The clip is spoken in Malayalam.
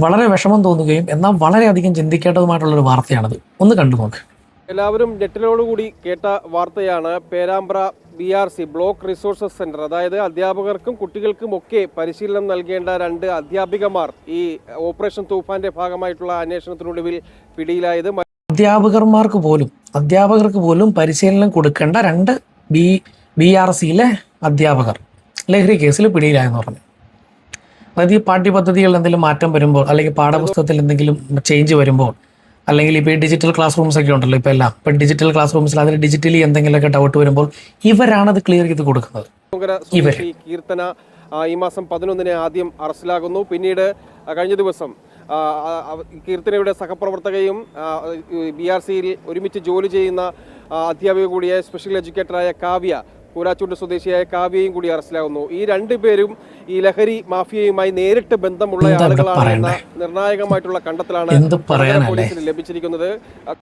വളരെ വിഷമം തോന്നുകയും എന്നാൽ വളരെയധികം ചിന്തിക്കേണ്ടതുമായിട്ടുള്ളൊരു വാർത്തയാണത്. ഒന്ന് കണ്ടു നോക്ക്. എല്ലാവരും ഞെട്ടലോടുകൂടി കേട്ട വാർത്തയാണ്. Perambra BRC block resources centre, അതായത് അധ്യാപകർക്കും കുട്ടികൾക്കും ഒക്കെ പരിശീലനം നൽകേണ്ട 2 അധ്യാപികമാർ ഈ ഓപ്പറേഷൻ തൂഫാന്റെ ഭാഗമായിട്ടുള്ള അന്വേഷണത്തിനൊടുവിൽ പിടിയിലായത്. അധ്യാപകർക്ക് പോലും പരിശീലനം കൊടുക്കേണ്ട 2 BRCയിലെ അധ്യാപകർ ലഹരി കേസിൽ പിടിയിലായെന്ന് പറഞ്ഞു. അതായത് ഈ പാഠ്യപദ്ധതികളിൽ എന്തെങ്കിലും മാറ്റം വരുമ്പോൾ, അല്ലെങ്കിൽ പാഠപുസ്തകത്തിൽ എന്തെങ്കിലും ചേഞ്ച് വരുമ്പോൾ, അല്ലെങ്കിൽ ഇപ്പോൾ ഈ ഡിജിറ്റൽ ക്ലാസ് റൂംസ് ഒക്കെ ഉണ്ടല്ലോ, ഇപ്പം ഡിജിറ്റൽ ക്ലാസ് റൂംസിൽ അതിൽ ഡിജിറ്റലി എന്തെങ്കിലുമൊക്കെ ഡൗട്ട് വരുമ്പോൾ ഇവരാണത് ക്ലിയർ ചെയ്ത് കൊടുക്കുന്നത്. കീർത്തന ഈ മാസം 11-ന് ആദ്യം അറസ്റ്റിലാകുന്നു. പിന്നീട് കഴിഞ്ഞ ദിവസം കീർത്തനയുടെ സഹപ്രവർത്തകയും BRCയിൽ ഒരുമിച്ച് ജോലി ചെയ്യുന്ന അധ്യാപിക കൂടിയായ സ്പെഷ്യൽ എഡ്യൂക്കേറ്ററായ കാവ്യ, കൂരാച്ചൂണ്ട് സ്വദേശിയായ കാവ്യയും കൂടി അറസ്റ്റിലാകുന്നു. ഈ 2 പേരും ഈ ലഹരി മാഫിയയുമായി നേരിട്ട് ബന്ധമുള്ള ആളുകളാണ് എന്ന നിർണായകമായിട്ടുള്ള കണ്ടെത്തലാണ് പോലീസിന് ലഭിച്ചിരിക്കുന്നത്.